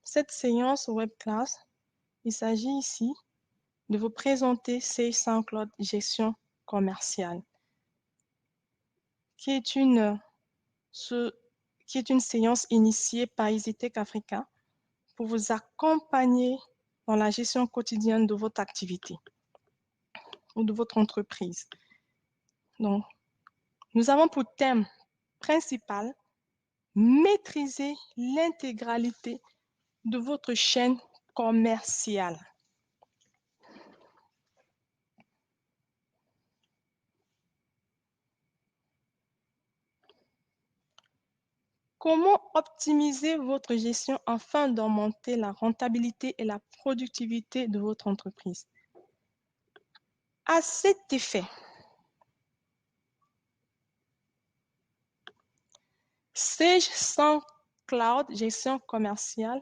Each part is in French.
cette séance webclass, il s'agit ici de vous présenter Sage SoundCloud Gestion commerciale, qui est une séance initiée par EasyTech Africa pour vous accompagner dans la gestion quotidienne de votre activité ou de votre entreprise. Donc, nous avons pour thème principal maîtriser l'intégralité de votre chaîne commerciale. Comment optimiser votre gestion afin d'augmenter la rentabilité et la productivité de votre entreprise? À cet effet, Sage SoundCloud Gestion commerciale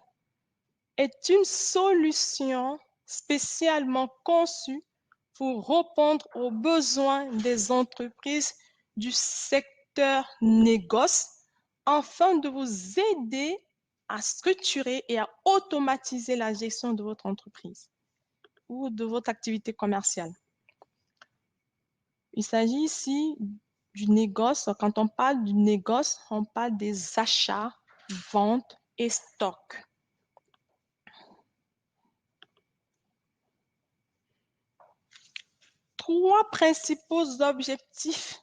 est une solution spécialement conçue pour répondre aux besoins des entreprises du secteur négoce afin de vous aider à structurer et à automatiser la gestion de votre entreprise ou de votre activité commerciale. Il s'agit ici du négoce. Quand on parle du négoce, on parle des achats, ventes et stocks. Trois principaux objectifs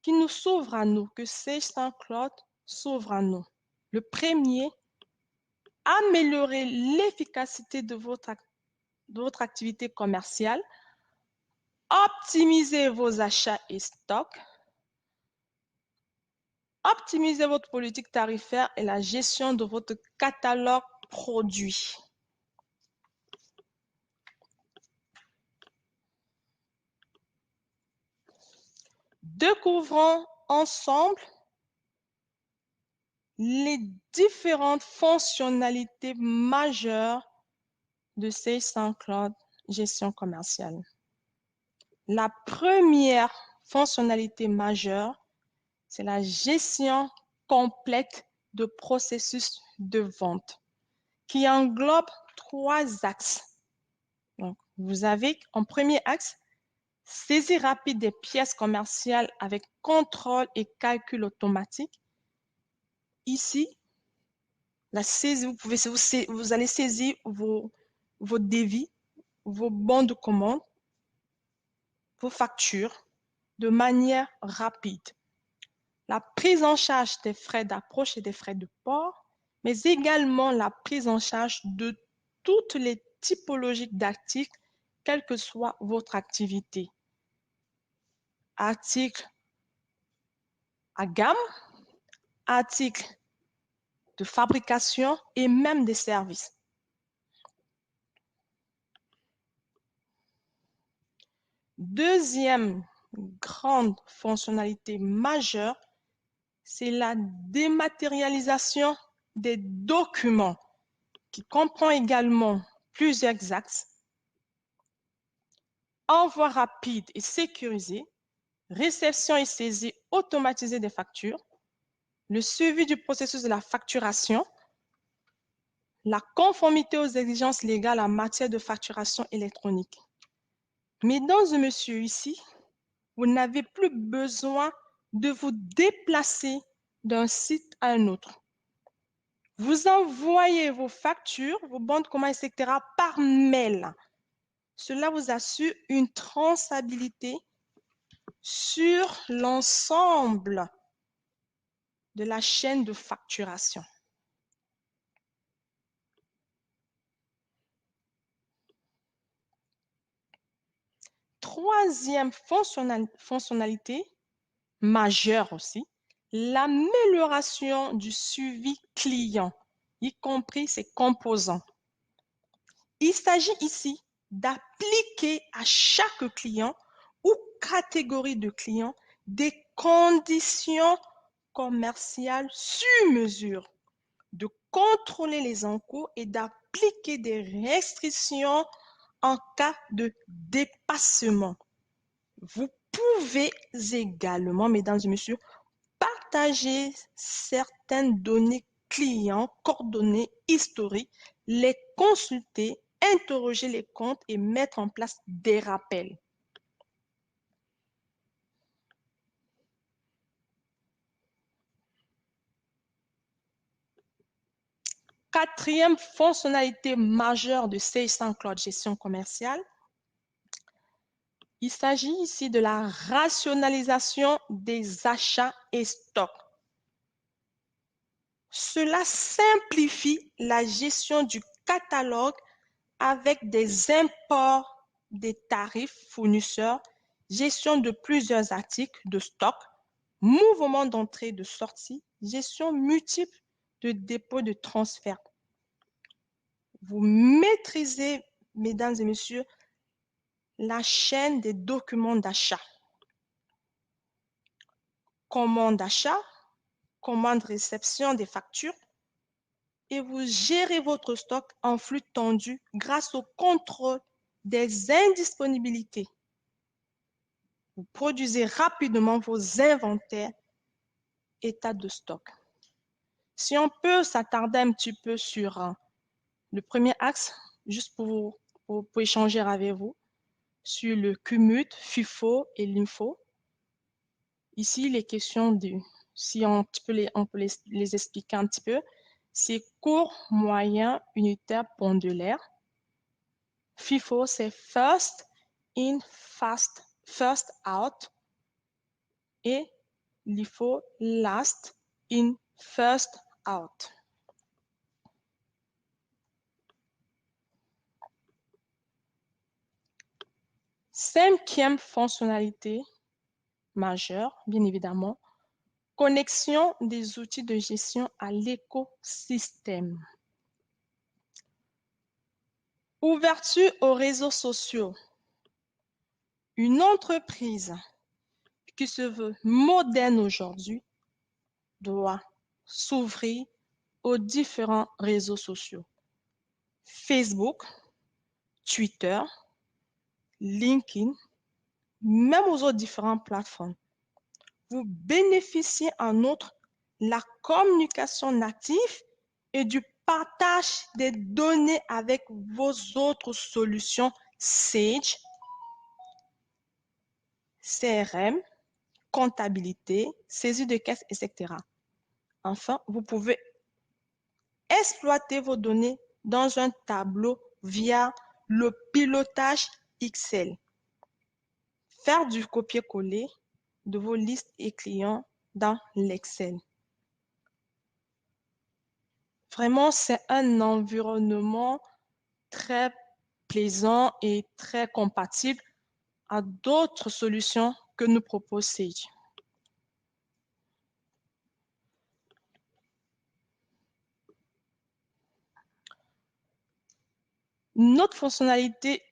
qui nous s'ouvrent à nous, que Sage SoundCloud s'ouvre à nous. Le premier, améliorer l'efficacité de votre activité commerciale, optimiser vos achats et stocks, optimiser votre politique tarifaire et la gestion de votre catalogue produit. Découvrons ensemble les différentes fonctionnalités majeures de Sage SoundCloud Gestion commerciale. La première fonctionnalité majeure, c'est la gestion complète de processus de vente qui englobe trois axes. Donc, vous avez en premier axe, saisie rapide des pièces commerciales avec contrôle et calcul automatique. Ici, la saisie, vous allez saisir vos devis, vos bons de commande, vos factures de manière rapide. La prise en charge des frais d'approche et des frais de port, mais également la prise en charge de toutes les typologies d'articles, quelle que soit votre activité. Articles à gamme, articles de fabrication et même des services. Deuxième grande fonctionnalité majeure, c'est la dématérialisation des documents qui comprend également plusieurs axes. Envoi rapide et sécurisé, réception et saisie automatisée des factures, le suivi du processus de la facturation, la conformité aux exigences légales en matière de facturation électronique. Mesdames et messieurs, ici, vous n'avez plus besoin de vous déplacer d'un site à un autre. Vous envoyez vos factures, vos bons de commande, etc. par mail. Cela vous assure une traçabilité sur l'ensemble de la chaîne de facturation. Troisième fonctionnalité majeure aussi, l'amélioration du suivi client, y compris ses composants. Il s'agit ici d'appliquer à chaque client ou catégorie de clients des conditions commerciales sur mesure, de contrôler les encours et d'appliquer des restrictions en cas de dépassement. Vous pouvez également, mesdames et messieurs, partager certaines données clients, coordonnées, historiques, les consulter, interroger les comptes et mettre en place des rappels. Quatrième fonctionnalité majeure de Sage 100 Cloud Gestion commerciale, il s'agit ici de la rationalisation des achats et stocks. Cela simplifie la gestion du catalogue avec des imports des tarifs fournisseurs, gestion de plusieurs articles de stock, mouvement d'entrée et de sortie, gestion multiple de dépôt de transfert. Vous maîtrisez, mesdames et messieurs, la chaîne des documents d'achat. Commande d'achat, commande réception des factures, et vous gérez votre stock en flux tendu grâce au contrôle des indisponibilités. Vous produisez rapidement vos inventaires, état de stock. Si on peut s'attarder un petit peu sur le premier axe, juste pour échanger avec vous, sur le CUMUT, FIFO et LIMFO. Ici, les questions si on peut les expliquer un petit peu, c'est court, moyen, unitaire, pendulaire. FIFO, c'est first in, first out. Et LIFO, last in, first out. Cinquième fonctionnalité majeure, bien évidemment, connexion des outils de gestion à l'écosystème. Ouverture aux réseaux sociaux. Une entreprise qui se veut moderne aujourd'hui doit s'ouvrir aux différents réseaux sociaux. Facebook, Twitter, LinkedIn, même aux autres différentes plateformes. Vous bénéficiez en outre de la communication native et du partage des données avec vos autres solutions Sage, CRM, comptabilité, saisie de caisse, etc. Enfin, vous pouvez exploiter vos données dans un tableau via le pilotage Excel. Faire du copier-coller de vos listes et clients dans l'Excel. Vraiment, c'est un environnement très plaisant et très compatible à d'autres solutions que nous propose Sage. Une autre fonctionnalité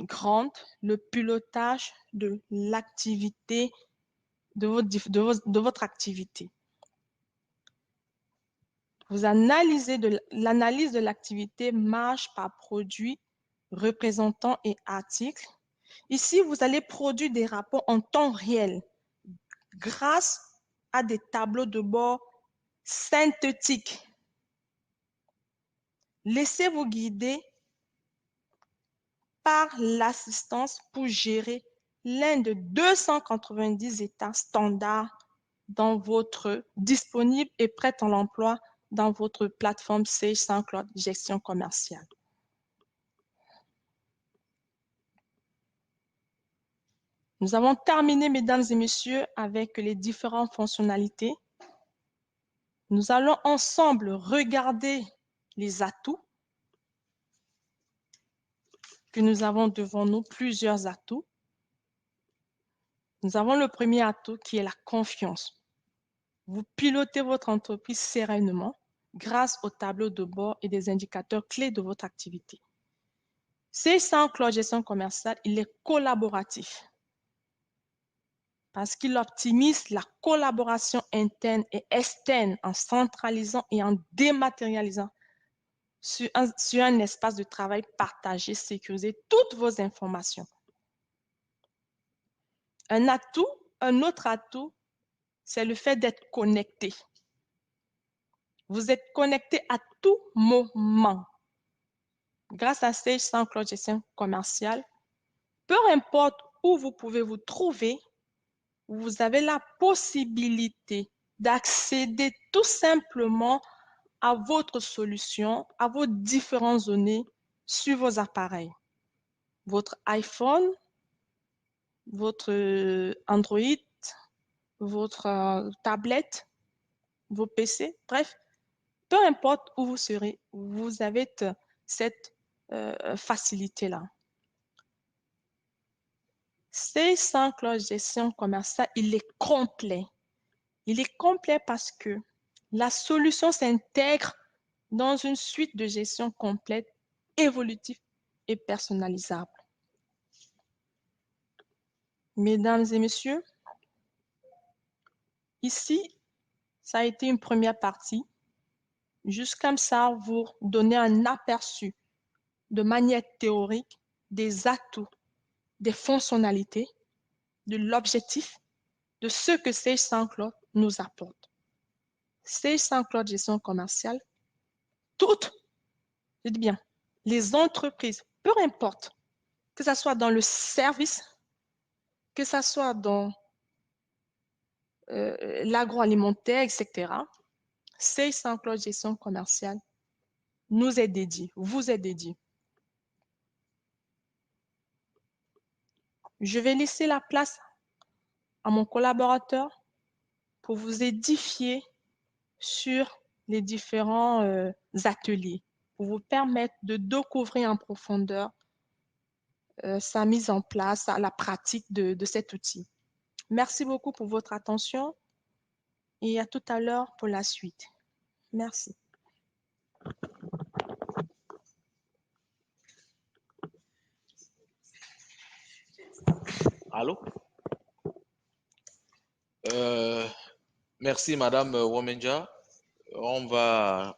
grande, le pilotage de l'activité, de votre activité. Vous analysez l'analyse de l'activité marge par produit, représentant et article. Ici, vous allez produire des rapports en temps réel grâce à des tableaux de bord synthétiques. Laissez-vous guider par l'assistance pour gérer l'un de 290 états standards dans votre disponible et prêt à l'emploi dans votre plateforme Sage 100 Cloud Gestion commerciale. Nous avons terminé, mesdames et messieurs, avec les différentes fonctionnalités. Nous allons ensemble regarder les atouts que nous avons devant nous, plusieurs atouts. Nous avons le premier atout qui est la confiance. Vous pilotez votre entreprise sereinement grâce au tableau de bord et des indicateurs clés de votre activité. Sage 100 Cloud Gestion commerciale, il est collaboratif parce qu'il optimise la collaboration interne et externe en centralisant et en dématérialisant sur un espace de travail partagé, sécurisé, toutes vos informations. Un autre atout, c'est le fait d'être connecté. Vous êtes connecté à tout moment. Grâce à Sage SoundCloud Gestion Commerciale, peu importe où vous pouvez vous trouver, vous avez la possibilité d'accéder tout simplement à votre solution, à vos différentes données sur vos appareils. Votre iPhone, votre Android, votre tablette, vos PC, bref, peu importe où vous serez, vous avez cette facilité-là. C'est SoundCloud Gestion Commerciale, il est complet. Il est complet parce que la solution s'intègre dans une suite de gestion complète, évolutive et personnalisable. Mesdames et messieurs, ici, ça a été une première partie. Juste comme ça, vous donner un aperçu de manière théorique des atouts, des fonctionnalités, de l'objectif, de ce que Sage SoundCloud nous apporte. Sage SoundCloud Gestion Commerciale, toutes, je dis bien, les entreprises, peu importe, que ce soit dans le service, que ce soit dans l'agroalimentaire, etc., Sage SoundCloud Gestion Commerciale nous est dédié, vous est dédié. Je vais laisser la place à mon collaborateur pour vous édifier sur les différents ateliers, pour vous permettre de découvrir en profondeur sa mise en place, la pratique de cet outil. Merci beaucoup pour votre attention et à tout à l'heure pour la suite. Merci. Allô? Merci, Madame Womenja. On va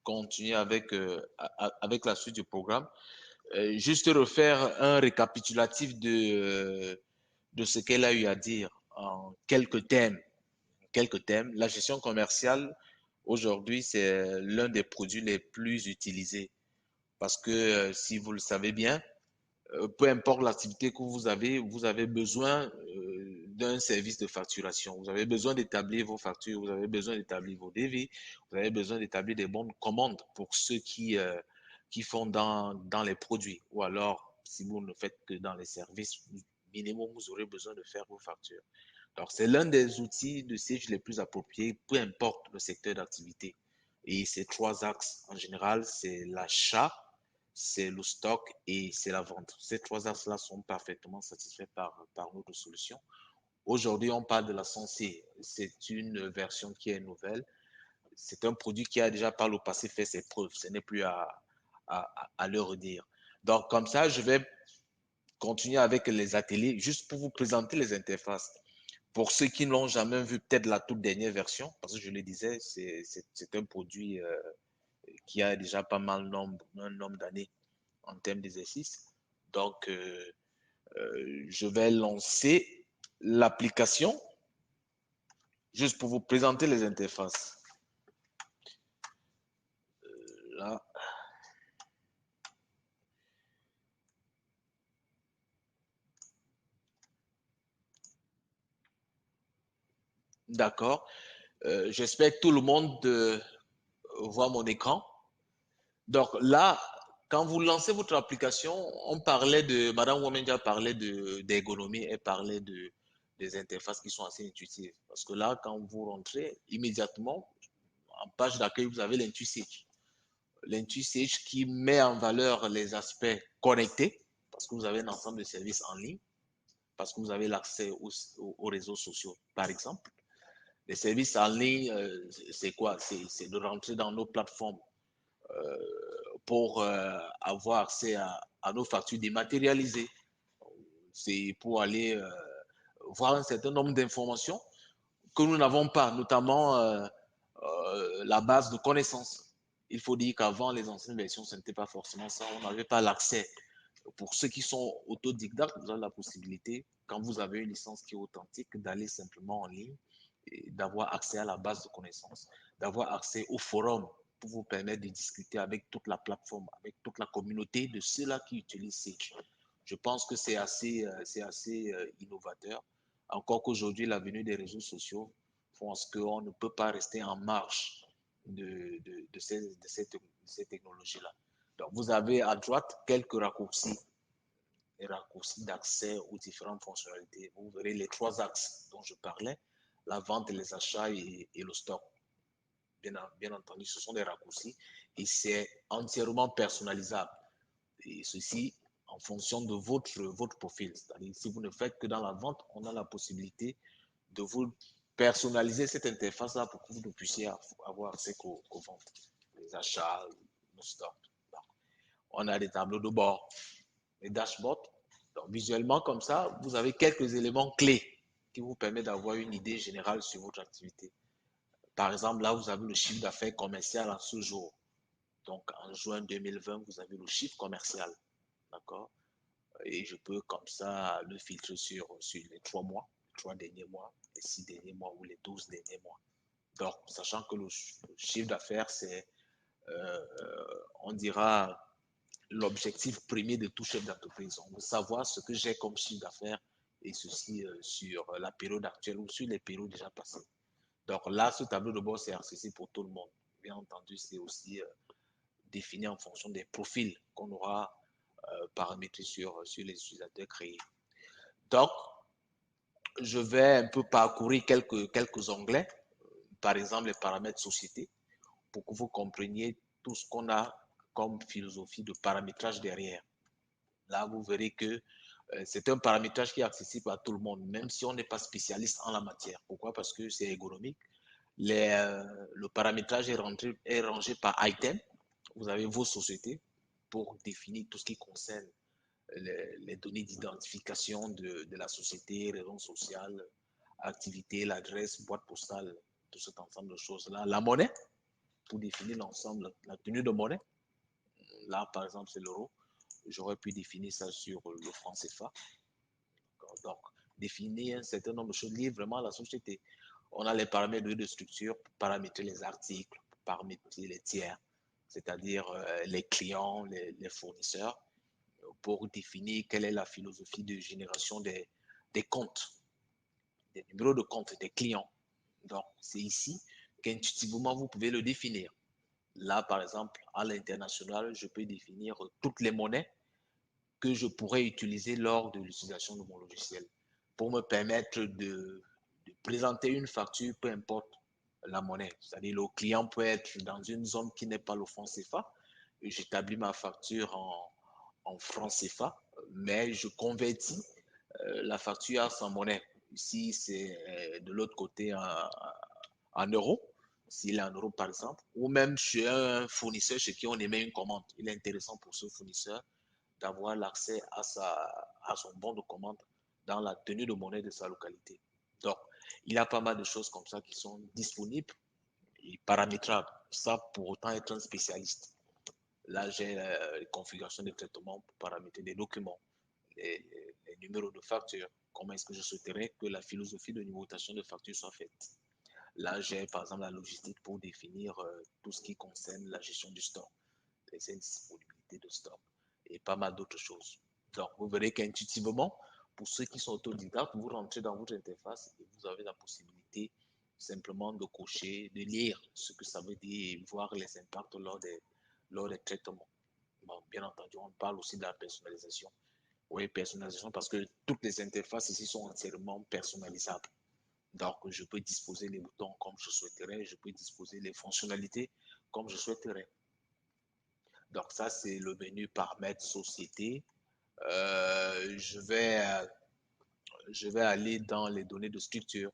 continuer avec la suite du programme. Juste refaire un récapitulatif de ce qu'elle a eu à dire en quelques thèmes. La gestion commerciale, aujourd'hui, c'est l'un des produits les plus utilisés. Parce que, si vous le savez bien, peu importe l'activité que vous avez besoin d'un service de facturation. Vous avez besoin d'établir vos factures, vous avez besoin d'établir vos devis, vous avez besoin d'établir des bonnes commandes pour ceux qui font dans les produits. Ou alors, si vous ne faites que dans les services, minimum, vous aurez besoin de faire vos factures. Alors, c'est l'un des outils de Sage les plus appropriés, peu importe le secteur d'activité. Et ces trois axes, en général, c'est l'achat, c'est le stock et c'est la vente. Ces trois axes-là sont parfaitement satisfaits par notre solution. Aujourd'hui, on parle de la Sensei. C'est une version qui est nouvelle. C'est un produit qui a déjà par le passé fait ses preuves. Ce n'est plus à le redire. Donc, comme ça, je vais continuer avec les ateliers juste pour vous présenter les interfaces. Pour ceux qui n'ont jamais vu peut-être la toute dernière version, parce que je le disais, c'est un produit qui a déjà pas mal un nombre d'années en termes d'exercice. Donc, je vais lancer l'application juste pour vous présenter les interfaces. Là. D'accord. J'espère que tout le monde voit mon écran. Donc là, quand vous lancez votre application, on parlait Madame Womenja parlait d'ergonomie, elle parlait des interfaces qui sont assez intuitives. Parce que là, quand vous rentrez, immédiatement, en page d'accueil, vous avez l'IntuSage. L'IntuSage qui met en valeur les aspects connectés, parce que vous avez un ensemble de services en ligne, parce que vous avez l'accès aux réseaux sociaux, par exemple. Les services en ligne, c'est quoi? C'est de rentrer dans nos plateformes pour avoir accès à nos factures dématérialisées. C'est pour aller voir un certain nombre d'informations que nous n'avons pas, notamment la base de connaissances. Il faut dire qu'avant, les anciennes versions, ce n'était pas forcément ça. On n'avait pas l'accès. Pour ceux qui sont autodidactes, vous avez la possibilité, quand vous avez une licence qui est authentique, d'aller simplement en ligne et d'avoir accès à la base de connaissances. d'avoir accès au forum pour vous permettre de discuter avec toute la plateforme, avec toute la communauté de ceux-là qui utilisent Sage. Je pense que c'est assez innovateur. Encore qu'aujourd'hui, la venue des réseaux sociaux font ce qu'on ne peut pas rester en marge ces technologies-là. Donc, vous avez à droite quelques raccourcis, les raccourcis d'accès aux différentes fonctionnalités. Vous verrez les trois axes dont je parlais, la vente, les achats et le stock. Bien entendu, ce sont des raccourcis et c'est entièrement personnalisable. Et ceci en fonction de votre profil. C'est-à-dire, si vous ne faites que dans la vente, on a la possibilité de vous personnaliser cette interface-là pour que vous puissiez avoir accès qu'aux ventes, les achats, le stock. Donc, on a des tableaux de bord, les dashboards. Donc, visuellement, comme ça, vous avez quelques éléments clés qui vous permettent d'avoir une idée générale sur votre activité. Par exemple, là, vous avez le chiffre d'affaires commercial en ce jour. Donc, en juin 2020, vous avez le chiffre commercial. D'accord? Et je peux comme ça le filtrer sur les 3 mois, les 3 derniers mois, les 6 derniers mois ou les 12 derniers mois. Donc, sachant que le chiffre d'affaires, c'est, on dira, l'objectif premier de tout chef d'entreprise. On veut savoir ce que j'ai comme chiffre d'affaires et ceci sur la période actuelle ou sur les périodes déjà passées. Donc là, ce tableau de bord, c'est accessible pour tout le monde. Bien entendu, c'est aussi défini en fonction des profils qu'on aura paramétrés sur les utilisateurs créés. Donc, je vais un peu parcourir quelques onglets, par exemple les paramètres société, pour que vous compreniez tout ce qu'on a comme philosophie de paramétrage derrière. Là, vous verrez que c'est un paramétrage qui est accessible à tout le monde, même si on n'est pas spécialiste en la matière. Pourquoi? Parce que c'est ergonomique. Le paramétrage est rangé par item. Vous avez vos sociétés pour définir tout ce qui concerne les données d'identification de la société, raison sociale, activité, l'adresse, boîte postale, tout cet ensemble de choses-là. La monnaie, pour définir l'ensemble, la tenue de monnaie. Là, par exemple, c'est l'euro. J'aurais pu définir ça sur le franc CFA. Donc, définir un certain nombre de choses liées vraiment à la société. On a les paramètres de structure pour paramétrer les articles, pour paramétrer les tiers, c'est-à-dire les clients, les fournisseurs, pour définir quelle est la philosophie de génération des comptes, des numéros de compte des clients. Donc, c'est ici qu'intuitivement, vous pouvez le définir. Là, par exemple, à l'international, je peux définir toutes les monnaies que je pourrais utiliser lors de l'utilisation de mon logiciel pour me permettre de présenter une facture, peu importe la monnaie. C'est-à-dire le client peut être dans une zone qui n'est pas le franc CFA. J'établis ma facture en franc CFA, mais je convertis la facture à sa monnaie. Ici, c'est de l'autre côté en euros, s'il est en euros par exemple, ou même chez un fournisseur chez qui on émet une commande. Il est intéressant pour ce fournisseur d'avoir l'accès à son bon de commande dans la tenue de monnaie de sa localité. Donc, il y a pas mal de choses comme ça qui sont disponibles et paramétrables. Ça, pour autant être un spécialiste. Là, j'ai les configurations de traitement pour paramétrer des documents, les numéros de facture. Comment est-ce que je souhaiterais que la philosophie de numérotation de facture soit faite? Là, j'ai par exemple la logistique pour définir tout ce qui concerne la gestion du stock, les indisponibilités de stock et pas mal d'autres choses. Donc, vous verrez qu'intuitivement, pour ceux qui sont autodidactes, vous rentrez dans votre interface et vous avez la possibilité simplement de cocher, de lire ce que ça veut dire et voir les impacts lors des traitements. Bon, bien entendu, on parle aussi de la personnalisation. Oui, personnalisation parce que toutes les interfaces ici sont entièrement personnalisables. Donc, je peux disposer les boutons comme je souhaiterais, je peux disposer les fonctionnalités comme je souhaiterais. Donc, ça, c'est le menu paramètres société. Je vais aller dans les données de structure.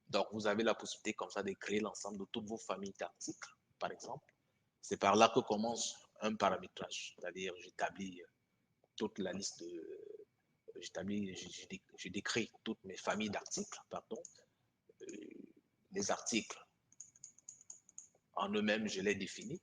Donc, vous avez la possibilité comme ça de créer l'ensemble de toutes vos familles d'articles, par exemple. C'est par là que commence un paramétrage. C'est-à-dire, j'établis toute la liste de... Je décris toutes mes familles d'articles, pardon. Les articles en eux-mêmes, je les définis.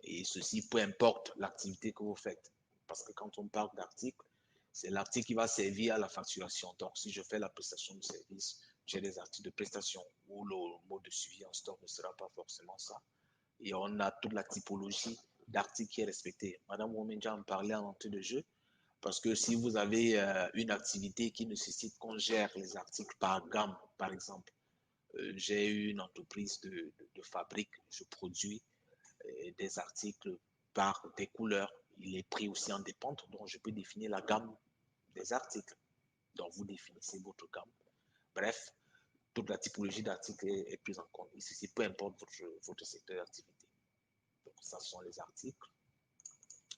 Et ceci, peu importe l'activité que vous faites. Parce que quand on parle d'article, c'est l'article qui va servir à la facturation. Donc, si je fais la prestation de service, j'ai des articles de prestation où le mode de suivi en stock ne sera pas forcément ça. Et on a toute la typologie d'articles qui est respectée. Madame Womenja en parlait en entrée de jeu, parce que si vous avez une activité qui nécessite qu'on gère les articles par gamme, par exemple, j'ai une entreprise de fabrique, je produis des articles par des couleurs. Les prix aussi en dépendent, donc je peux définir la gamme des articles. Donc vous définissez votre gamme. Bref, toute la typologie d'articles est prise en compte. Ici, peu importe votre secteur d'activité. Donc ça sont les articles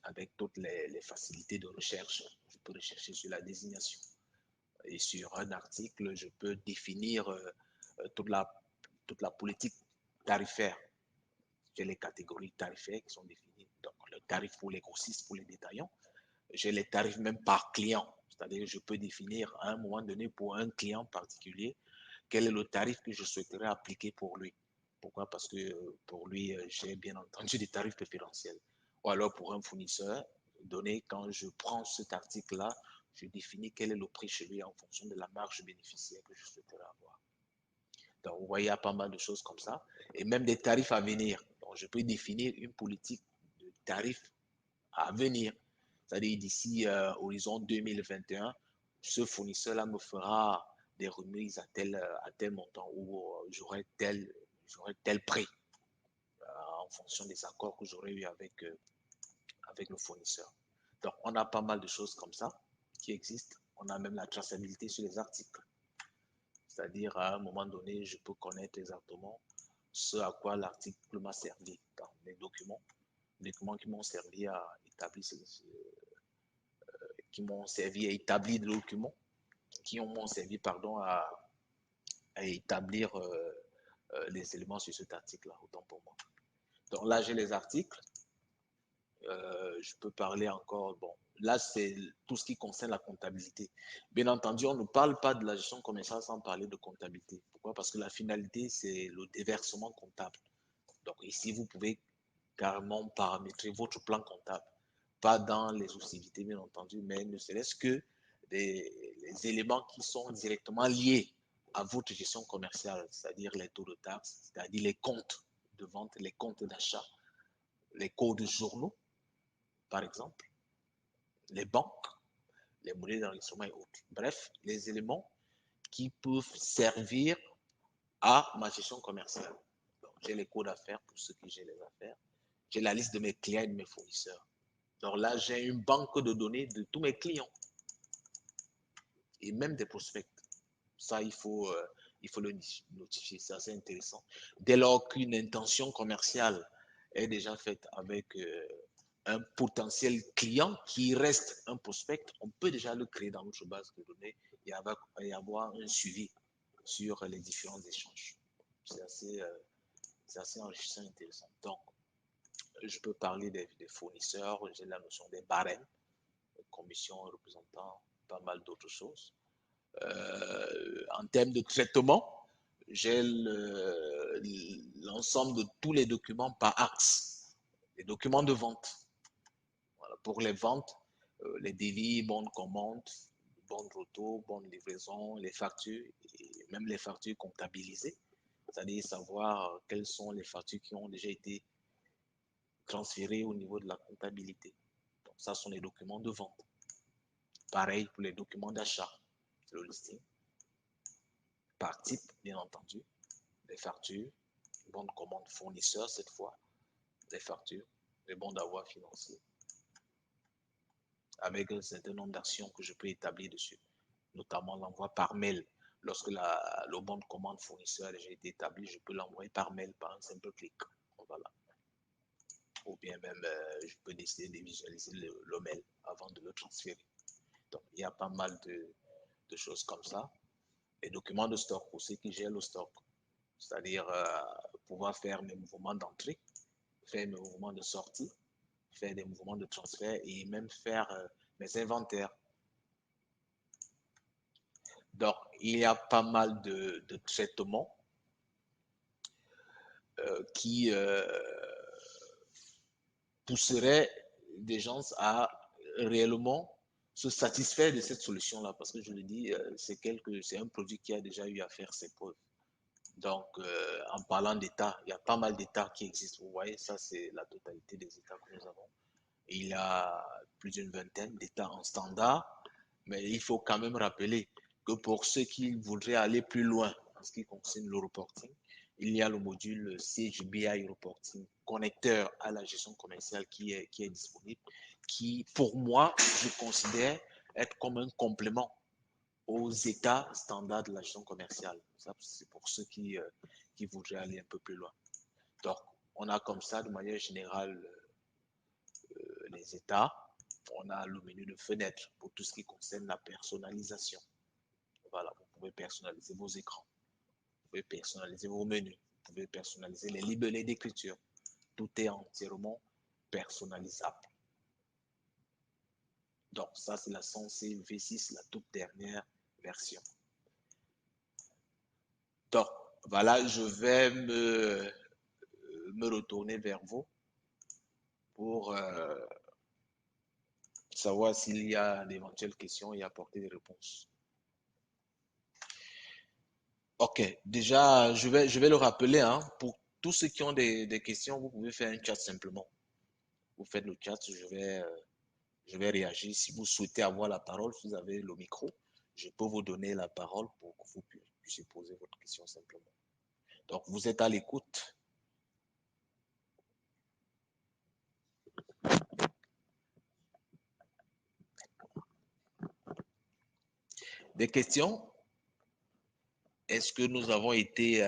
avec toutes les facilités de recherche. Je peux rechercher sur la désignation. Et sur un article, je peux définir toute la politique tarifaire. J'ai les catégories tarifaires qui sont définies. Donc, le tarif pour les grossistes, pour les détaillants. J'ai les tarifs même par client. C'est-à-dire, je peux définir à un moment donné pour un client particulier quel est le tarif que je souhaiterais appliquer pour lui. Pourquoi? Parce que pour lui, j'ai bien entendu des tarifs préférentiels. Ou alors pour un fournisseur, donné, quand je prends cet article-là, je définis quel est le prix chez lui en fonction de la marge bénéficiaire que je souhaiterais avoir. Donc, vous voyez, il y a pas mal de choses comme ça. Et même des tarifs à venir. Donc, je peux définir une politique de tarifs à venir. C'est-à-dire d'ici horizon 2021, ce fournisseur-là me fera des remises à tel montant ou j'aurai tel prix en fonction des accords que j'aurai eu avec le fournisseur. Donc, on a pas mal de choses comme ça qui existent. On a même la traçabilité sur les articles. C'est-à-dire, à un moment donné, je peux connaître exactement ce à quoi l'article m'a servi dans mes documents. Les documents qui m'ont servi à établir qui m'ont servi à établir des documents, qui m'ont servi, pardon, à établir les éléments sur cet article-là, autant pour moi. Donc là, j'ai les articles. Je peux parler encore, bon, là, c'est tout ce qui concerne la comptabilité. Bien entendu, on ne parle pas de la gestion commerciale sans parler de comptabilité. Pourquoi? Parce que la finalité, c'est le déversement comptable. Donc ici, vous pouvez carrément paramétrer votre plan comptable. Pas dans les exclusivités, bien entendu, mais ne serait-ce que les éléments qui sont directement liés à votre gestion commerciale, c'est-à-dire les taux de taxes, c'est-à-dire les comptes de vente, les comptes d'achat, les codes journaux, par exemple, les banques, les monnaies d'enregistrement et autres. Bref, les éléments qui peuvent servir à ma gestion commerciale. J'ai les codes d'affaires pour ceux qui j'ai les affaires. J'ai la liste de mes clients et de mes fournisseurs. Donc là, j'ai une banque de données de tous mes clients et même des prospects. Ça, il faut le notifier. C'est assez intéressant. Dès lors qu'une intention commerciale est déjà faite avec un potentiel client qui reste un prospect, on peut déjà le créer dans notre base de données et avoir un suivi sur les différents échanges. C'est assez enrichissant et intéressant. Donc, je peux parler des fournisseurs, j'ai la notion des barèmes, commission représentant pas mal d'autres choses. En termes de traitement, j'ai l'ensemble de tous les documents par axe. Les documents de vente. Voilà, pour les ventes, les devis, bons de commande, bons de retour, bons de livraison, les factures, et même les factures comptabilisées. C'est-à-dire savoir quelles sont les factures qui ont déjà été transférées au niveau de la comptabilité. Donc ça sont les documents de vente. Pareil pour les documents d'achat, le listing. Par type, bien entendu, les factures, les bons de commande fournisseurs cette fois, les factures, les bons d'avoir financiers, avec un certain nombre d'actions que je peux établir dessus, notamment l'envoi par mail. Lorsque le bon de commande fournisseur a déjà été établi, je peux l'envoyer par mail par un simple clic. Voilà. Ou bien même, je peux décider de visualiser le mail avant de le transférer. Donc, il y a pas mal de choses comme ça. Les documents de stock pour ceux qui gèrent le stock, c'est-à-dire pouvoir faire mes mouvements d'entrée, faire mes mouvements de sortie, faire des mouvements de transfert et même faire mes inventaires. Donc, il y a pas mal de traitements qui pousseraient des gens à réellement se satisfaire de cette solution-là, parce que je le dis, c'est un produit qui a déjà eu à faire ses preuves. Donc, en parlant d'États, il y a pas mal d'États qui existent. Vous voyez, ça, c'est la totalité des États que nous avons. Et il y a plus d'une vingtaine d'États en standard, mais il faut quand même rappeler que pour ceux qui voudraient aller plus loin en ce qui concerne le reporting, il y a le module CHBI Reporting, connecteur à la gestion commerciale qui est disponible, qui, pour moi, je considère être comme un complément aux états standards de la gestion commerciale. Ça, c'est pour ceux qui voudraient aller un peu plus loin. Donc, on a comme ça, de manière générale, les états. On a le menu de fenêtre pour tout ce qui concerne la personnalisation. Voilà, vous pouvez personnaliser vos écrans, vous pouvez personnaliser vos menus, vous pouvez personnaliser les libellés d'écriture. Tout est entièrement personnalisable. Donc, ça, c'est la Sensei V6, la toute dernière version. Donc, voilà, je vais me retourner vers vous pour savoir s'il y a d'éventuelles questions et apporter des réponses. Ok, déjà, je vais le rappeler, hein, pour tous ceux qui ont des questions, vous pouvez faire un chat simplement. Vous faites le chat, je vais réagir. Si vous souhaitez avoir la parole, vous avez le micro, je peux vous donner la parole pour que vous puissiez poser votre question simplement. Donc, vous êtes à l'écoute. Des questions? Est-ce que nous avons été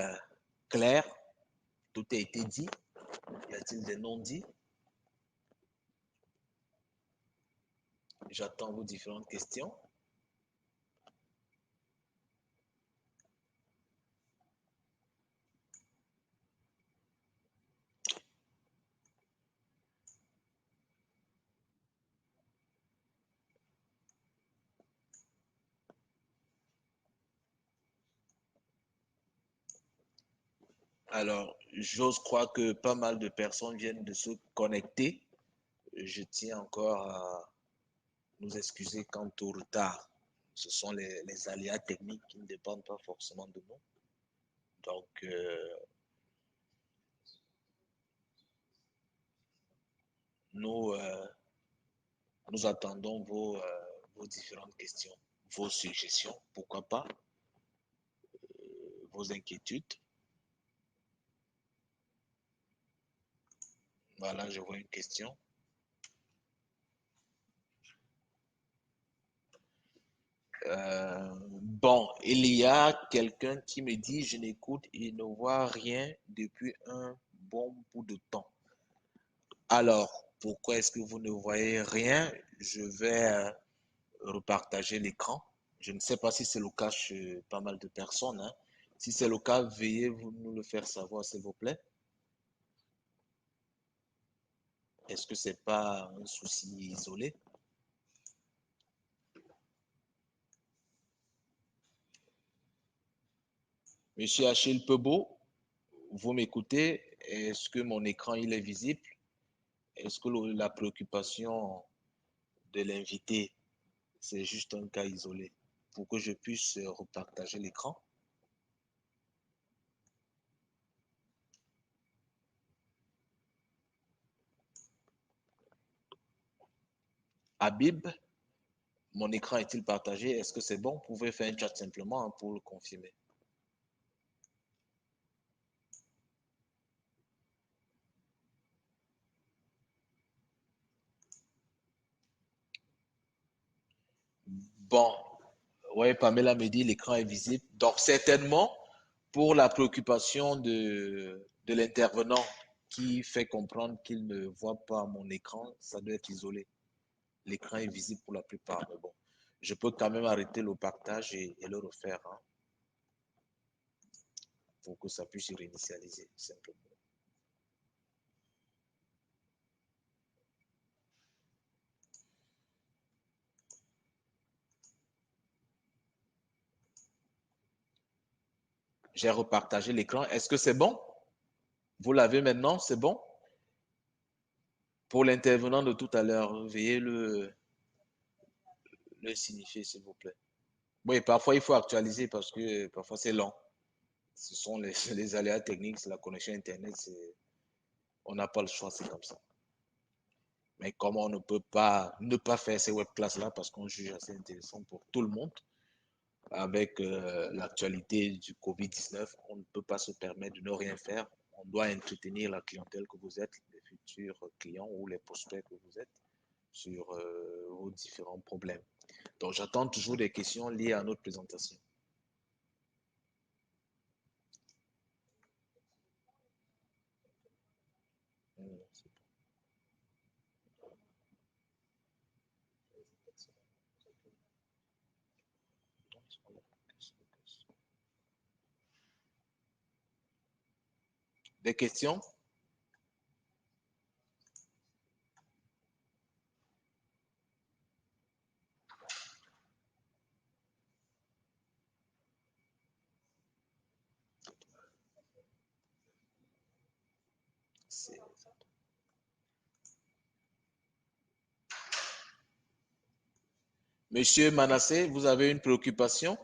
clairs? Tout a été dit? Y a-t-il des non-dits? J'attends vos différentes questions. Alors, j'ose croire que pas mal de personnes viennent de se connecter. Je tiens encore à nous excuser quant au retard. Ce sont les aléas techniques qui ne dépendent pas forcément de nous. Donc, nous, nous attendons vos différentes questions, vos suggestions, pourquoi pas, vos inquiétudes. Voilà, je vois une question. Bon, il y a quelqu'un qui me dit, je n'écoute et ne vois rien depuis un bon bout de temps. Alors, pourquoi est-ce que vous ne voyez rien? Je vais repartager l'écran. Je ne sais pas si c'est le cas chez pas mal de personnes, hein. Si c'est le cas, veuillez vous nous le faire savoir, s'il vous plaît. Est-ce que c'est pas un souci isolé? Monsieur Achille Pebo, vous m'écoutez? Est-ce que mon écran il est visible? Est-ce que la préoccupation de l'invité, c'est juste un cas isolé? Pour que je puisse repartager l'écran. Habib, mon écran est-il partagé? Est-ce que c'est bon? Vous pouvez faire un chat simplement, hein, pour le confirmer. Bon, ouais, Pamela me dit l'écran est visible. Donc, certainement, pour la préoccupation de l'intervenant qui fait comprendre qu'il ne voit pas mon écran, ça doit être isolé. L'écran est visible pour la plupart, mais bon, je peux quand même arrêter le partage et le refaire, hein, pour que ça puisse se réinitialiser simplement. J'ai repartagé l'écran. Est-ce que c'est bon? Vous l'avez maintenant, c'est bon? Pour l'intervenant de tout à l'heure, veuillez le signifier, s'il vous plaît. Oui, parfois il faut actualiser parce que parfois c'est lent. Ce sont les aléas techniques, c'est la connexion Internet, on n'a pas le choix, c'est comme ça. Mais comme on ne peut pas ne pas faire ces webclass-là parce qu'on juge assez intéressant pour tout le monde, avec l'actualité du Covid-19, on ne peut pas se permettre de ne rien faire. On doit entretenir la clientèle que vous êtes, les futurs clients ou les prospects que vous êtes sur vos différents problèmes. Donc, j'attends toujours des questions liées à notre présentation. Des questions? Monsieur Manassé, vous avez une préoccupation?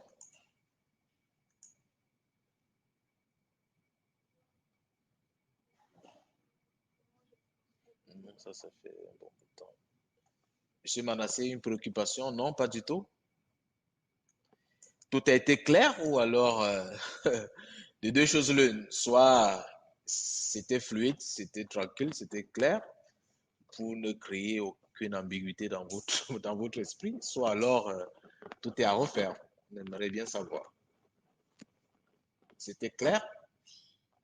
Ça fait un bon bout de temps. Monsieur Manassé, une préoccupation? Non, pas du tout. Tout a été clair ou alors de deux choses l'une, soit c'était fluide, c'était tranquille, c'était clair pour ne créer aucune ambiguïté dans votre, dans votre esprit, soit alors tout est à refaire. On aimerait bien savoir. C'était clair,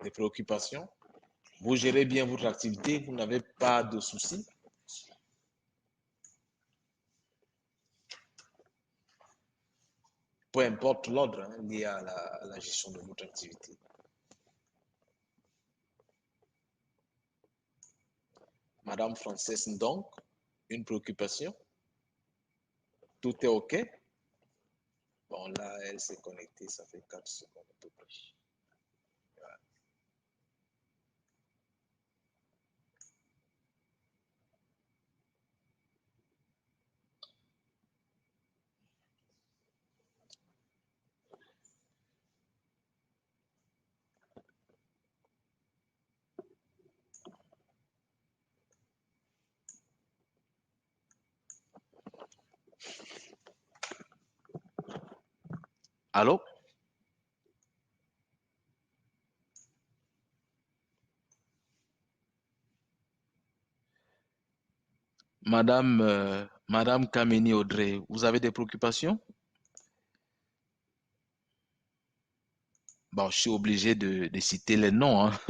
les préoccupations. Vous gérez bien votre activité, vous n'avez pas de soucis. Peu importe l'ordre lié à la gestion de votre activité. Madame Frances, donc, une préoccupation? Tout est OK? Bon, là, elle s'est connectée, ça fait 4 secondes à peu près. Allô? Madame Kameni Audrey, vous avez des préoccupations? Bon, je suis obligé de citer les noms hein,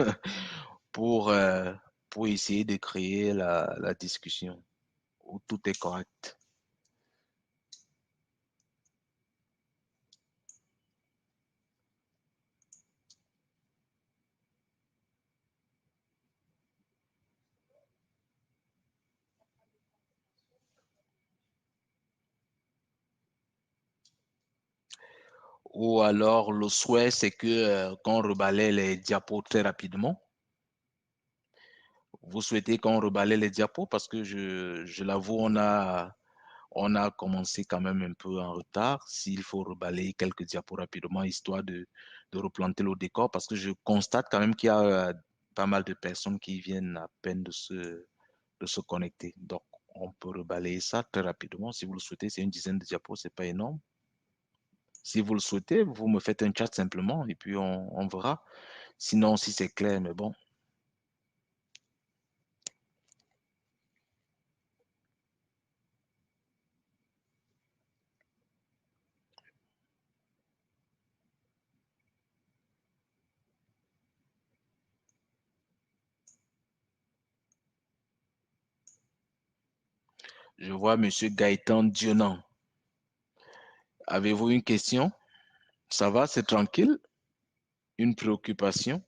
pour, euh, pour essayer de créer la discussion où tout est correct. Ou alors, le souhait, c'est que qu'on rebalaye les diapos très rapidement. Vous souhaitez qu'on rebalaye les diapos parce que je l'avoue, on a commencé quand même un peu en retard. S'il faut rebalayer quelques diapos rapidement, histoire de replanter le décor, parce que je constate quand même qu'il y a pas mal de personnes qui viennent à peine de se connecter. Donc, on peut rebalayer ça très rapidement. Si vous le souhaitez, c'est une dizaine de diapos, c'est pas énorme. Si vous le souhaitez, vous me faites un chat simplement et puis on verra. Sinon, si c'est clair, mais bon. Je vois Monsieur Gaëtan Dionan. Avez-vous une question? Ça va, c'est tranquille? Une préoccupation?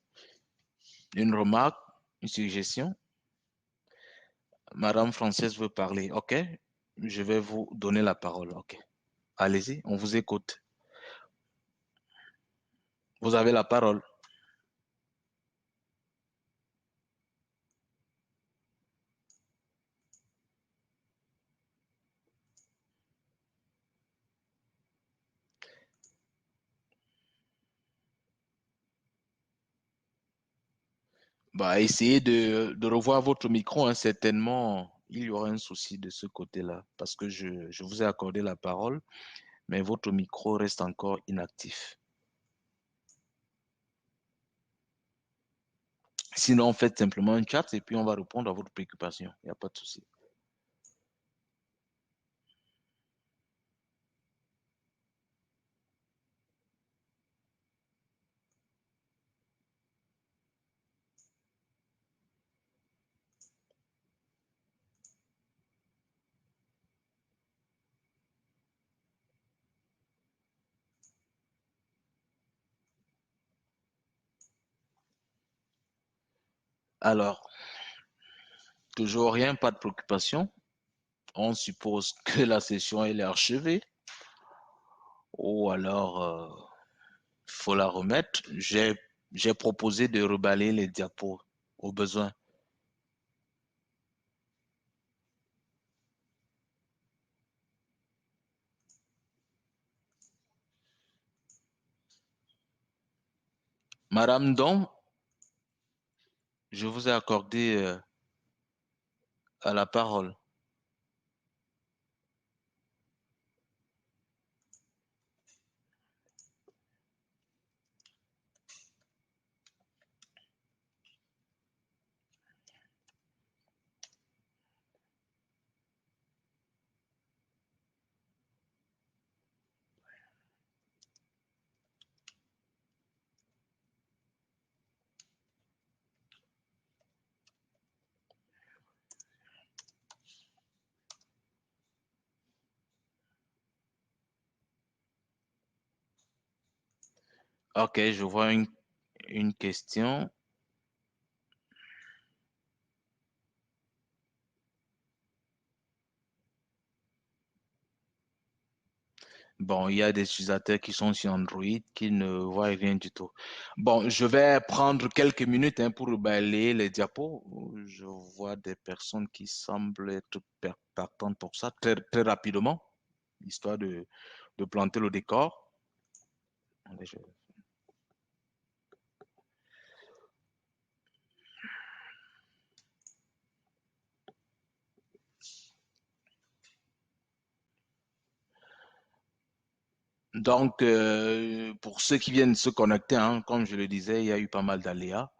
Une remarque? Une suggestion? Madame Française veut parler. OK? Je vais vous donner la parole. OK? Allez-y, on vous écoute. Vous avez la parole. Bah, essayez de revoir votre micro, hein. Certainement, il y aura un souci de ce côté-là parce que je vous ai accordé la parole, mais votre micro reste encore inactif. Sinon, faites simplement un chat et puis on va répondre à votre préoccupation. Il n'y a pas de souci. Alors, toujours rien, pas de préoccupation. On suppose que la session elle est achevée ou alors il faut la remettre. J'ai proposé de reballer les diapos au besoin. Madame Don, je vous ai accordé à la parole. Ok, je vois une question. Bon, il y a des utilisateurs qui sont sur Android qui ne voient rien du tout. Bon, je vais prendre quelques minutes hein, pour balayer les diapos. Je vois des personnes qui semblent être partantes pour ça très, très rapidement, histoire de planter le décor. Attendez, Donc, pour ceux qui viennent se connecter, hein, comme je le disais, il y a eu pas mal d'aléas.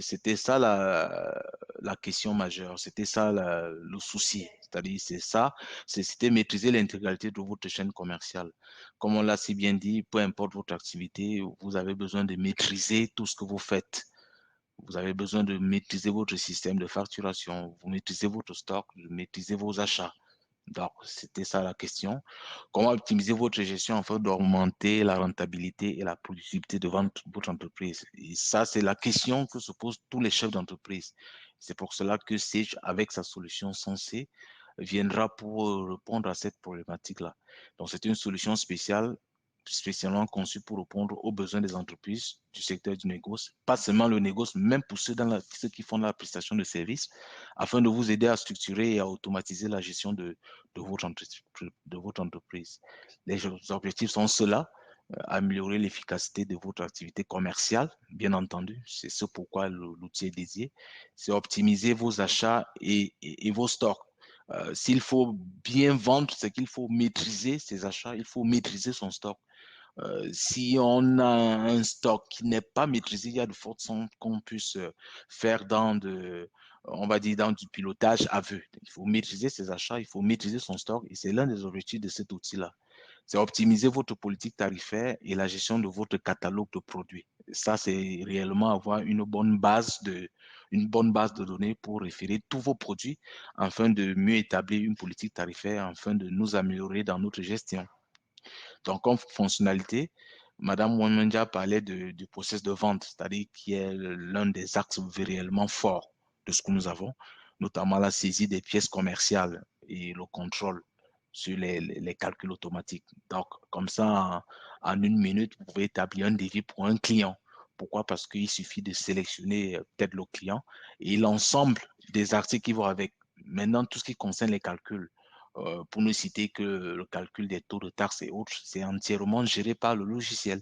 C'était ça la question majeure, c'était ça le souci. C'est-à-dire, c'est ça, c'était maîtriser l'intégralité de votre chaîne commerciale. Comme on l'a si bien dit, peu importe votre activité, vous avez besoin de maîtriser tout ce que vous faites. Vous avez besoin de maîtriser votre système de facturation, vous maîtrisez votre stock, vous maîtrisez vos achats. Donc, c'était ça la question. Comment optimiser votre gestion afin d'augmenter la rentabilité et la productivité de votre entreprise? Et ça, c'est la question que se posent tous les chefs d'entreprise. C'est pour cela que Sage, avec sa solution Sensei, viendra pour répondre à cette problématique-là. Donc, c'est une solution spéciale, spécialement conçue pour répondre aux besoins des entreprises du secteur du négoce, pas seulement le négoce, même pour ceux qui font la prestation de services, afin de vous aider à structurer et à automatiser la gestion de votre entreprise. Les objectifs sont ceux-là, améliorer l'efficacité de votre activité commerciale, bien entendu, c'est ce pourquoi l'outil est dédié, c'est optimiser vos achats et vos stocks. S'il faut bien vendre, c'est qu'il faut maîtriser ses achats, il faut maîtriser son stock. Si on a un stock qui n'est pas maîtrisé, il y a de fortes chances qu'on puisse faire on va dire, dans du pilotage à vue. Il faut maîtriser ses achats, il faut maîtriser son stock et c'est l'un des objectifs de cet outil-là. C'est optimiser votre politique tarifaire et la gestion de votre catalogue de produits. Ça, c'est réellement avoir une bonne base de données pour référer tous vos produits afin de mieux établir une politique tarifaire, afin de nous améliorer dans notre gestion. Donc, comme fonctionnalité, Madame Wanmendia parlait du process de vente, c'est-à-dire qui est l'un des axes réellement forts de ce que nous avons, notamment la saisie des pièces commerciales et le contrôle sur les calculs automatiques. Donc, comme ça, en une minute, vous pouvez établir un devis pour un client. Pourquoi? Parce qu'il suffit de sélectionner peut-être le client et l'ensemble des articles qui vont avec. Maintenant, tout ce qui concerne les calculs, pour ne citer que le calcul des taux de taxes et autres, c'est entièrement géré par le logiciel.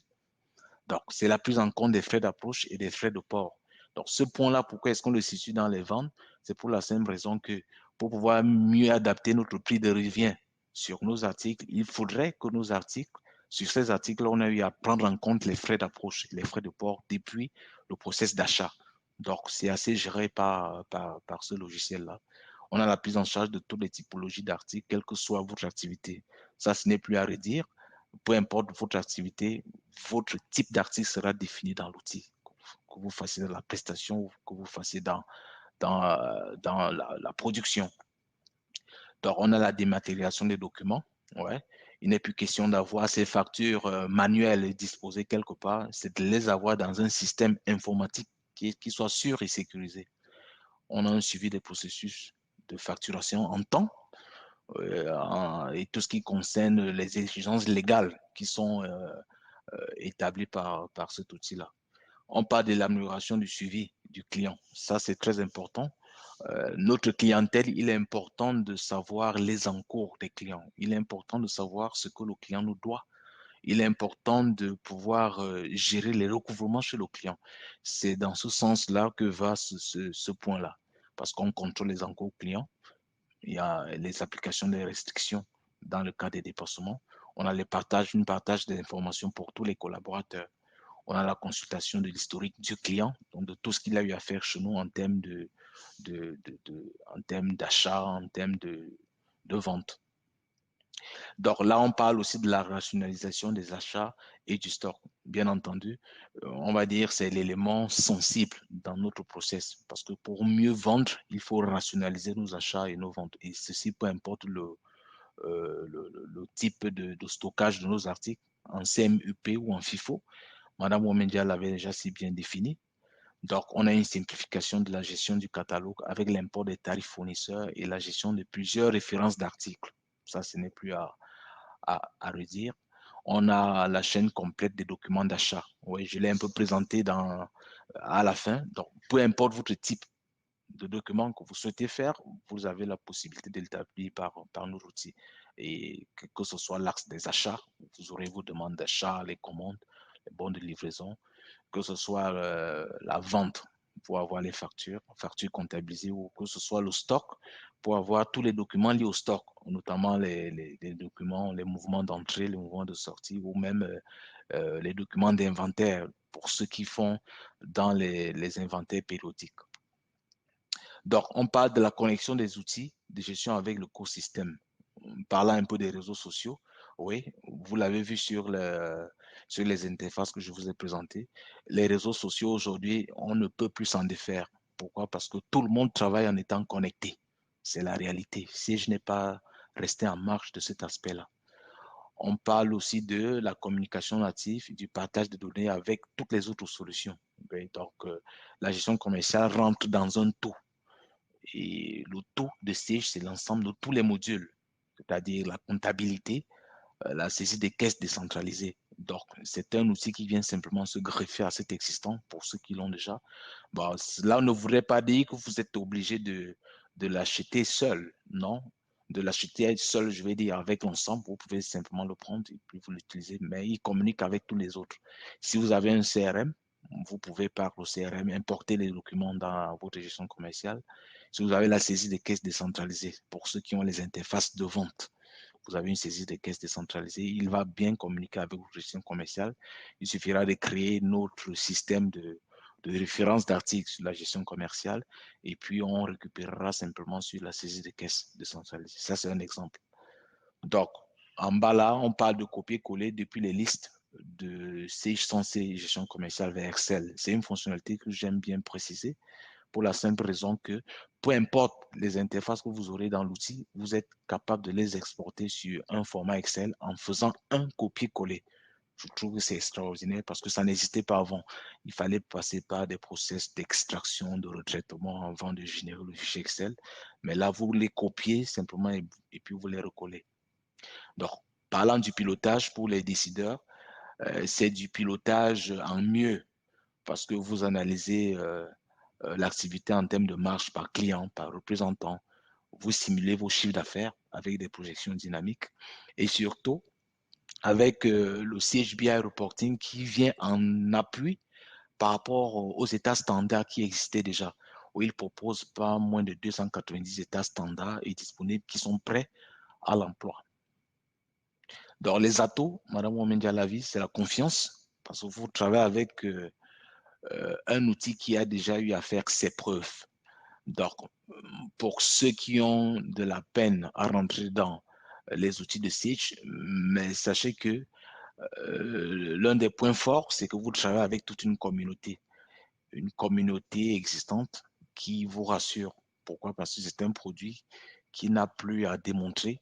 Donc, c'est la prise en compte des frais d'approche et des frais de port. Donc, ce point-là, pourquoi est-ce qu'on le situe dans les ventes? C'est pour la simple raison que pour pouvoir mieux adapter notre prix de revient sur nos articles, il faudrait que nos articles, sur ces articles, on a eu à prendre en compte les frais d'approche, les frais de port depuis le process d'achat. Donc, c'est assez géré par ce logiciel-là. On a la prise en charge de toutes les typologies d'articles, quelle que soit votre activité. Ça, ce n'est plus à redire. Peu importe votre activité, votre type d'article sera défini dans l'outil. Que vous fassiez dans la prestation ou que vous fassiez dans la production. Donc, on a la dématérialisation des documents. Ouais. Il n'est plus question d'avoir ces factures manuelles disposées quelque part, c'est de les avoir dans un système informatique qui soit sûr et sécurisé. On a un suivi des processus de facturation en temps et tout ce qui concerne les exigences légales qui sont établies par cet outil-là. On parle de l'amélioration du suivi du client. Ça, c'est très important. Notre clientèle, il est important de savoir les encours des clients. Il est important de savoir ce que le client nous doit. Il est important de pouvoir gérer les recouvrements chez le client. C'est dans ce sens-là que va ce point-là. Parce qu'on contrôle les encours clients. Il y a les applications des restrictions dans le cas des dépassements. On a une partage des informations pour tous les collaborateurs. On a la consultation de l'historique du client, donc de tout ce qu'il a eu à faire chez nous en termes en termes d'achat, en termes de vente. Donc là, on parle aussi de la rationalisation des achats et du stock. Bien entendu, on va dire c'est l'élément sensible dans notre process parce que pour mieux vendre, il faut rationaliser nos achats et nos ventes. Et ceci, peu importe le type de stockage de nos articles, en CMUP ou en FIFO. Madame Womendia l'avait déjà si bien défini. Donc, on a une simplification de la gestion du catalogue avec l'import des tarifs fournisseurs et la gestion de plusieurs références d'articles. Ça, ce n'est plus à redire. On a la chaîne complète des documents d'achat. Oui, je l'ai un peu présenté à la fin. Donc, peu importe votre type de document que vous souhaitez faire, vous avez la possibilité de l'établir par nos outils. Et que ce soit l'axe des achats, vous aurez vos demandes d'achat, les commandes, les bons de livraison, que ce soit la vente pour avoir les factures comptabilisées ou que ce soit le stock pour avoir tous les documents liés au stock, notamment les documents, les mouvements d'entrée, les mouvements de sortie ou même les documents d'inventaire pour ceux qui font dans les inventaires périodiques. Donc, on parle de la connexion des outils de gestion avec l'écosystème. Parlant un peu des réseaux sociaux, oui, vous l'avez vu sur les interfaces que je vous ai présentées. Les réseaux sociaux aujourd'hui, on ne peut plus s'en défaire. Pourquoi? Parce que tout le monde travaille en étant connecté. C'est la réalité. Si je n'ai pas resté en marche de cet aspect-là. On parle aussi de la communication native, du partage de données avec toutes les autres solutions. Okay? Donc, la gestion commerciale rentre dans un tout. Et le tout de Sage, c'est l'ensemble de tous les modules, c'est-à-dire la comptabilité, la saisie des caisses décentralisées. Donc, c'est un outil qui vient simplement se greffer à cet existant pour ceux qui l'ont déjà. Bon, cela ne voudrait pas dire que vous êtes obligé de l'acheter seul, non. De l'acheter seul, je vais dire, avec l'ensemble, vous pouvez simplement le prendre et puis vous l'utilisez, mais il communique avec tous les autres. Si vous avez un CRM, vous pouvez par le CRM importer les documents dans votre gestion commerciale. Si vous avez la saisie des caisses décentralisées, pour ceux qui ont les interfaces de vente, vous avez une saisie des caisses décentralisées, il va bien communiquer avec votre gestion commerciale. Il suffira de créer notre système de référence d'articles sur la gestion commerciale et puis on récupérera simplement sur la saisie des caisses décentralisées. Ça, c'est un exemple. Donc, en bas là, on parle de copier-coller depuis les listes de Sage Sensei gestion commerciale vers Excel. C'est une fonctionnalité que j'aime bien préciser pour la simple raison que peu importe les interfaces que vous aurez dans l'outil, vous êtes capable de les exporter sur un format Excel en faisant un copier-coller. Je trouve que c'est extraordinaire parce que ça n'existait pas avant. Il fallait passer par des process d'extraction, de retraitement avant de générer le fichier Excel. Mais là, vous les copiez simplement et puis vous les recollez. Donc, parlant du pilotage pour les décideurs, c'est du pilotage en mieux parce que vous analysez l'activité en termes de marge par client, par représentant. Vous simulez vos chiffres d'affaires avec des projections dynamiques et surtout avec le CHBI Reporting qui vient en appui par rapport aux états standards qui existaient déjà, où ils proposent pas moins de 290 états standards et disponibles qui sont prêts à l'emploi. Donc, les atouts, Madame Ouamendialavi, c'est la confiance, parce que vous travaillez avec un outil qui a déjà eu à faire ses preuves. Donc, pour ceux qui ont de la peine à rentrer dans les outils de Sage, mais sachez que l'un des points forts, c'est que vous travaillez avec toute une communauté existante qui vous rassure. Pourquoi? Parce que c'est un produit qui n'a plus à démontrer.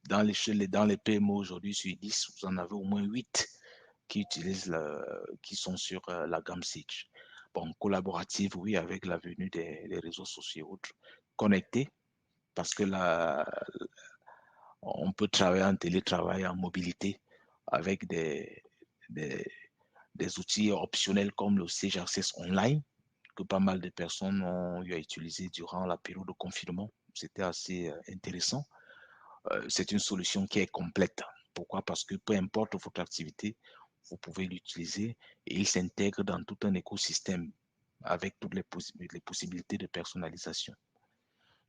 Dans les PME aujourd'hui, sur 10, vous en avez au moins 8 qui sont sur la gamme Sage. Bon, collaborative, oui, avec la venue des réseaux sociaux et autres. Connectés, parce que là, on peut travailler en télétravail, en mobilité, avec des, des outils optionnels comme le Sage Access Online, que pas mal de personnes ont eu à utiliser durant la période de confinement. C'était assez intéressant. C'est une solution qui est complète. Pourquoi? Parce que peu importe votre activité, vous pouvez l'utiliser et il s'intègre dans tout un écosystème avec toutes les possibilités de personnalisation.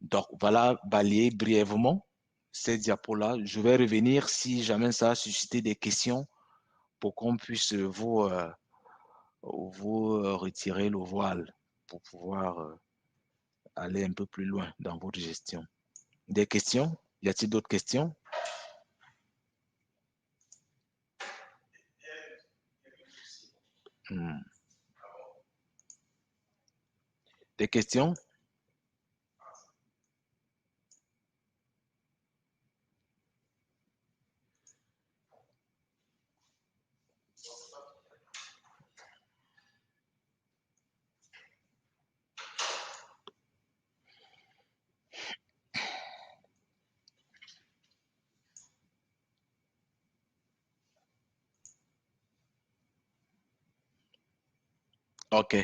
Donc voilà, balayer brièvement ces diapos-là. Je vais revenir si jamais ça a suscité des questions pour qu'on puisse vous retirer le voile pour pouvoir aller un peu plus loin dans votre gestion. Des questions? Y a-t-il d'autres questions? Hmm. Des questions? Ok.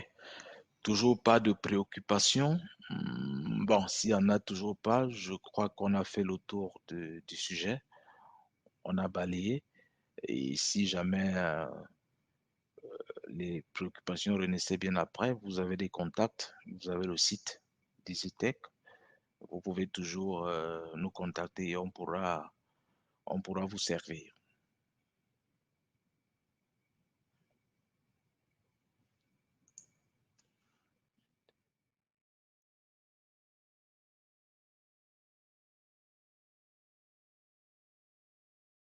Toujours pas de préoccupation. Bon, s'il y en a toujours pas, je crois qu'on a fait le tour du sujet. On a balayé. Et si jamais les préoccupations renaissaient bien après, vous avez des contacts, vous avez le site d'EasyTech. Vous pouvez toujours nous contacter et on pourra vous servir.